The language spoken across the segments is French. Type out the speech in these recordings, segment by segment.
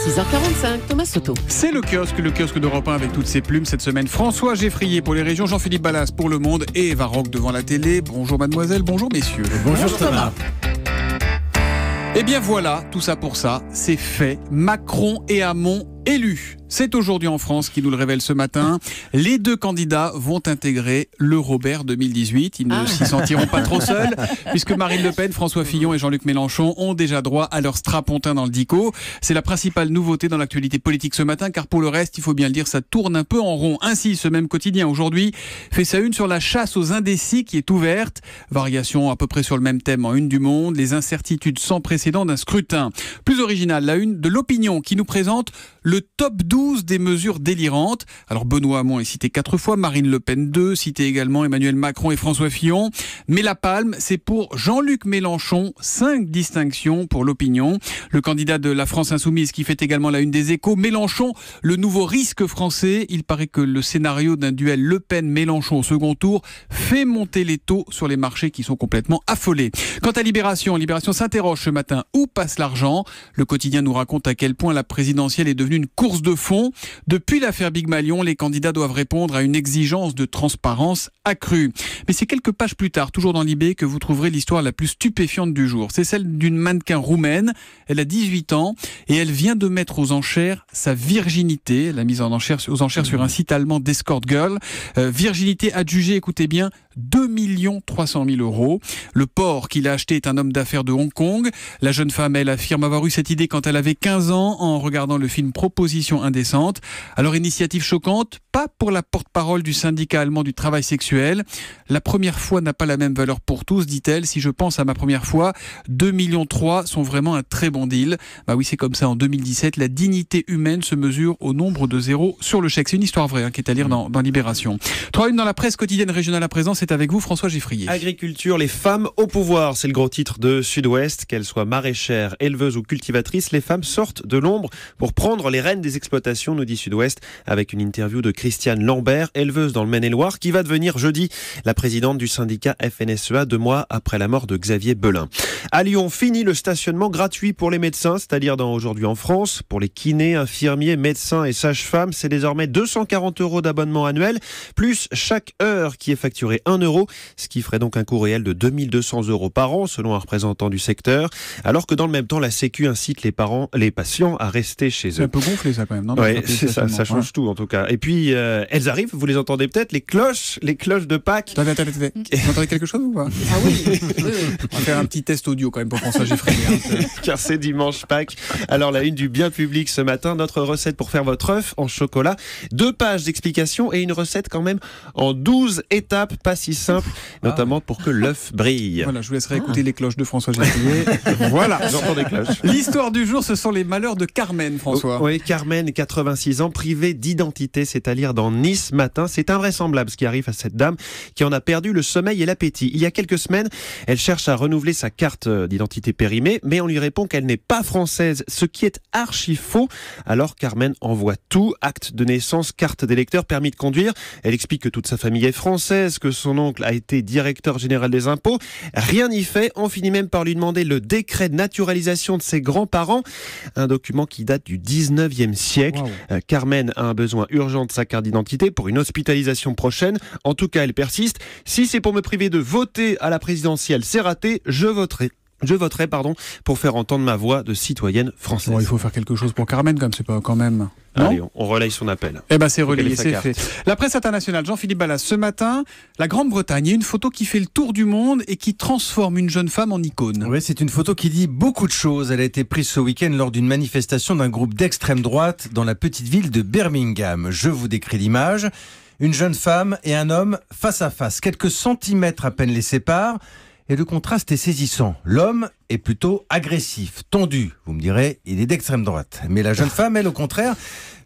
6h45, Thomas Soto. C'est le kiosque d'Europe 1 avec toutes ses plumes. Cette semaine, François Geffrier pour les régions, Jean-Philippe Ballas pour Le Monde et Eva Roque devant la télé. Bonjour mademoiselle, bonjour messieurs. Bonjour Thomas. Eh bien voilà, tout ça pour ça, c'est fait. Macron et Hamon élus. C'est aujourd'hui en France qui nous le révèle ce matin. Les deux candidats vont intégrer le Robert 2018. Ils ne s'y sentiront pas trop seuls, puisque Marine Le Pen, François Fillon et Jean-Luc Mélenchon ont déjà droit à leur strapontin dans le dico. C'est la principale nouveauté dans l'actualité politique ce matin, car pour le reste, il faut bien le dire, ça tourne un peu en rond. Ainsi, ce même quotidien aujourd'hui fait sa une sur la chasse aux indécis qui est ouverte. Variation à peu près sur le même thème en une du Monde. Les incertitudes sans précédent d'un scrutin. Plus original, la une de l'Opinion qui nous présente le top 12 des mesures délirantes. Alors Benoît Hamon est cité 4 fois, Marine Le Pen 2, cité également Emmanuel Macron et François Fillon. Mais la palme, c'est pour Jean-Luc Mélenchon, 5 distinctions pour l'Opinion. Le candidat de la France Insoumise qui fait également la une des Échos. Mélenchon, le nouveau risque français. Il paraît que le scénario d'un duel Le Pen-Mélenchon au second tour fait monter les taux sur les marchés qui sont complètement affolés. Quant à Libération s'interroge ce matin où passe l'argent. Le quotidien nous raconte à quel point la présidentielle est devenue une course de fond. Depuis l'affaire Big Malion, les candidats doivent répondre à une exigence de transparence accrue. Mais c'est quelques pages plus tard, toujours dans Libé, que vous trouverez l'histoire la plus stupéfiante du jour. C'est celle d'une mannequin roumaine. Elle a 18 ans et elle vient de mettre aux enchères sa virginité. Elle a mise aux enchères sur un site allemand d'Escort Girl. Virginité adjugée, écoutez bien, 2 300 000 €. Le porc qu'il a acheté est un homme d'affaires de Hong Kong. La jeune femme, elle affirme avoir eu cette idée quand elle avait 15 ans en regardant le film Proposition indécente. Alors, initiative choquante, pas pour la porte-parole du syndicat allemand du travail sexuel. La première fois n'a pas la même valeur pour tous, dit-elle. Si je pense à ma première fois, 2,3 millions sont vraiment un très bon deal. Bah oui, c'est comme ça en 2017. La dignité humaine se mesure au nombre de zéros sur le chèque. C'est une histoire vraie qui est à lire dans Libération. 3 une dans la presse quotidienne régionale à présent, c'est avec vous François Geffrier. Agriculture, les femmes au pouvoir, c'est le gros titre de Sud-Ouest. Qu'elles soient maraîchères, éleveuses ou cultivatrices, les femmes sortent de l'ombre pour prendre les rênes des exploitations, nous dit Sud-Ouest, avec une interview de Christiane Lambert, éleveuse dans le Maine-et-Loire, qui va devenir jeudi la présidente du syndicat FNSEA 2 mois après la mort de Xavier Belin. À Lyon, fini le stationnement gratuit pour les médecins, c'est-à-dire aujourd'hui en France. Pour les kinés, infirmiers, médecins et sages-femmes, c'est désormais 240 € d'abonnement annuel, plus chaque heure qui est facturée 1 €, ce qui ferait donc un coût réel de 2 200 € par an, selon un représentant du secteur, alors que dans le même temps, la Sécu incite les patients à rester chez eux. C'est un peu gonflé ça quand même, non? Oui, c'est ça change tout en tout cas. Et puis, elles arrivent, vous les entendez peut-être, les cloches de Pâques. Attendez. Vous entendez quelque chose ou pas? Ah oui. On va faire un petit test audio quand même pour François Geffrier. Car c'est dimanche Pâques. Alors la une du bien public ce matin, notre recette pour faire votre œuf en chocolat. 2 pages d'explications et une recette quand même en 12 étapes, pas si simple, notamment pour que l'œuf brille. Voilà, je vous laisserai écouter les cloches de François Geffrier. Voilà, j'entends des cloches. L'histoire du jour, ce sont les malheurs de Carmen, François. Oui, Carmen, 86 ans, privée d'identité, c'est à lire dans Nice matin. C'est invraisemblable ce qui arrive à cette dame qui en a perdu le sommeil et l'appétit. Il y a quelques semaines, elle cherche à renouveler sa carte d'identité périmée, mais on lui répond qu'elle n'est pas française, ce qui est archi faux. Alors Carmen envoie tout, acte de naissance, carte d'électeur, permis de conduire. Elle explique que toute sa famille est française, que son oncle a été directeur général des impôts. Rien n'y fait, on finit même par lui demander le décret de naturalisation de ses grands-parents, un document qui date du 19e siècle. Wow. Carmen a un besoin urgent de sa carte d'identité pour une hospitalisation prochaine. En tout cas, elle persiste. Si c'est pour me priver de voter à la présidentielle, c'est raté, je voterai pour faire entendre ma voix de citoyenne française. Bon, il faut faire quelque chose pour Carmen, comme c'est pas quand même. Non. Allez, on relaye son appel. Eh ben c'est relayé, c'est fait. La presse internationale, Jean-Philippe Ballas, ce matin, la Grande-Bretagne, il y a une photo qui fait le tour du monde et qui transforme une jeune femme en icône. Oui, c'est une photo qui dit beaucoup de choses. Elle a été prise ce week-end lors d'une manifestation d'un groupe d'extrême droite dans la petite ville de Birmingham. Je vous décris l'image. Une jeune femme et un homme face à face. Quelques centimètres à peine les séparent. Et le contraste est saisissant. L'homme est plutôt agressif, tendu. Vous me direz, il est d'extrême droite. Mais la jeune femme, elle, au contraire,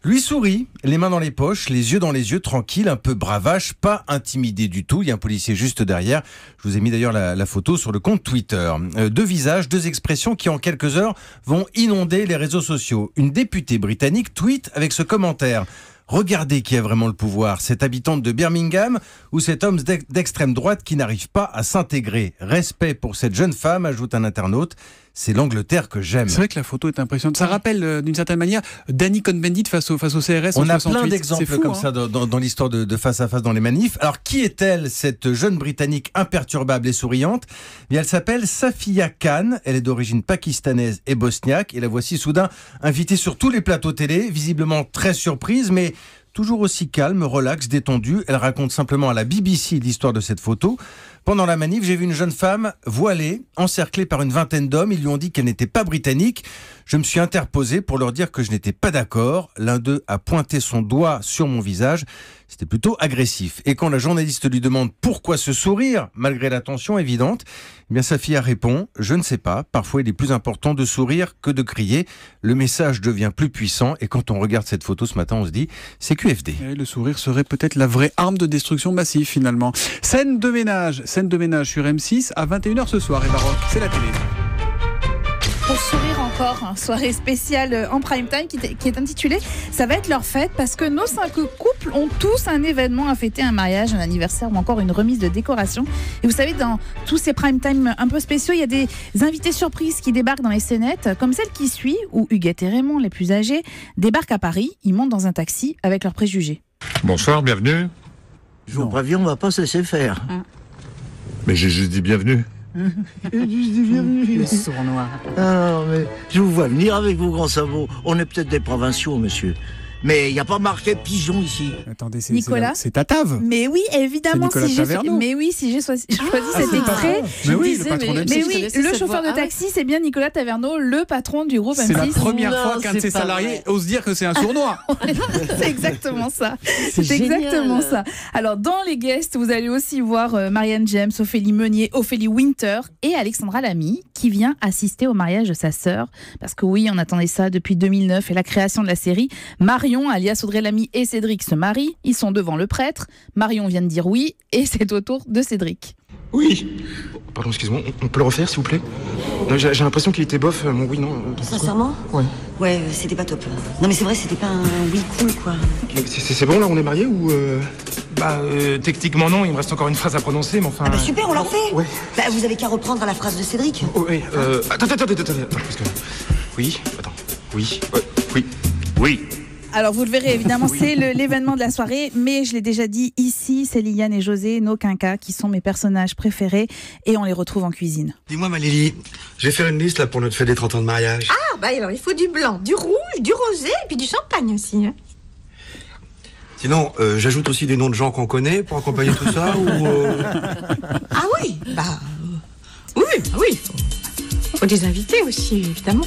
lui sourit, les mains dans les poches, les yeux dans les yeux, tranquille, un peu bravache, pas intimidée du tout. Il y a un policier juste derrière. Je vous ai mis d'ailleurs la photo sur le compte Twitter. 2 visages, 2 expressions qui en quelques heures vont inonder les réseaux sociaux. Une députée britannique tweet avec ce commentaire. Regardez qui a vraiment le pouvoir, cette habitante de Birmingham ou cet homme d'extrême droite qui n'arrive pas à s'intégrer. Respect pour cette jeune femme, ajoute un internaute. c'est l'Angleterre que j'aime. C'est vrai que la photo est impressionnante. Ça rappelle d'une certaine manière Danny Cohn-Bendit face au CRS. On en a 68. plein d'exemples C'est fou, comme hein. ça dans l'histoire de face à face dans les manifs. Alors, qui est-elle, cette jeune Britannique imperturbable et souriante ? Bien, elle s'appelle Safia Khan. Elle est d'origine pakistanaise et bosniaque. Et la voici soudain invitée sur tous les plateaux télé, visiblement très surprise, mais toujours aussi calme, relaxe, détendue. Elle raconte simplement à la BBC l'histoire de cette photo. Pendant la manif, j'ai vu une jeune femme voilée, encerclée par une vingtaine d'hommes. Ils lui ont dit qu'elle n'était pas britannique. Je me suis interposé pour leur dire que je n'étais pas d'accord. L'un d'eux a pointé son doigt sur mon visage. C'était plutôt agressif. Et quand la journaliste lui demande pourquoi ce sourire, malgré la tension évidente, eh bien Safia répond « Je ne sais pas. Parfois, il est plus important de sourire que de crier. Le message devient plus puissant. » Et quand on regarde cette photo ce matin, on se dit « C'est QFD. » Et le sourire serait peut-être la vraie arme de destruction massive finalement. Scène de ménage sur M6 à 21h ce soir. Et Baroque, c'est la télé. Pour sourire encore, soirée spéciale en prime time qui est intitulée « Ça va être leur fête » parce que nos 5 couples ont tous un événement à fêter, un mariage, un anniversaire ou encore une remise de décoration. Et vous savez, dans tous ces prime time un peu spéciaux, il y a des invités surprises qui débarquent dans les scénettes, comme celle qui suit, où Huguette et Raymond, les plus âgés, débarquent à Paris. Ils montent dans un taxi avec leurs préjugés. Bonsoir, bienvenue. Je vous préviens, on va pas se laisser faire. Mais j'ai juste dit bienvenue. Le sournois. Ah, mais je vous vois venir avec vos grands sabots. On est peut-être des provinciaux, monsieur. Mais il n'y a pas marqué pigeon ici. Attendez, c'est Nicolas, c'est Tatave. Mais oui, évidemment, C'est Nicolas Taverneau. si j'ai choisi cet extrait. Mais oui, le patron d'M6. Mais oui, le chauffeur de taxi, c'est bien Nicolas Taverneau, le patron du groupe M6. C'est la première fois Non, qu'un de c'est ses pas salariés vrai. ose dire que c'est un sournois. C'est exactement ça. C'est exactement génial. ça. Alors, dans les guests, vous allez aussi voir Marianne James, Ophélie Meunier, Ophélie Winter et Alexandra Lamy, qui vient assister au mariage de sa sœur. Parce que oui, on attendait ça depuis 2009 et la création de la série. Marion, alias Audrey Lamy et Cédric se marient. Ils sont devant le prêtre. Marion vient de dire oui et c'est au tour de Cédric. Oui. Pardon, excuse-moi, on peut le refaire, s'il vous plaît? Non, j'ai l'impression qu'il était bof, mon oui, non. Sincèrement? Ouais. Ouais, c'était pas top. Non mais c'est vrai, c'était pas un oui cool quoi. C'est bon, là, on est mariés ou techniquement non, il me reste encore une phrase à prononcer, mais enfin... Ah bah super, on l'a fait. Ouais. Bah vous avez qu'à reprendre la phrase de Cédric. Oh, oui, attends, parce que... Oui, attends, oui, oui, oui. Alors vous le verrez évidemment, c'est l'événement de la soirée, mais je l'ai déjà dit ici, c'est Liliane et José, nos quinquas, qui sont mes personnages préférés et on les retrouve en cuisine. Dis-moi Malélie, je vais faire une liste là pour notre fête des 30 ans de mariage. Ah bah alors il faut du blanc, du rouge, du rosé et puis du champagne aussi. Hein. Sinon, j'ajoute aussi des noms de gens qu'on connaît pour accompagner tout ça ou... Ah oui, oui, faut des invités aussi évidemment.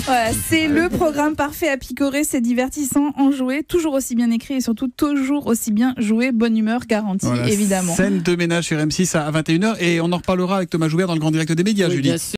Voilà, c'est le programme parfait à picorer, c'est divertissant, enjoué, toujours aussi bien écrit et surtout toujours aussi bien joué, bonne humeur garantie Voilà, évidemment. Scène de ménage sur M6 à 21h et on en reparlera avec Thomas Joubert dans le grand direct des médias, Oui, Julie. bien sûr.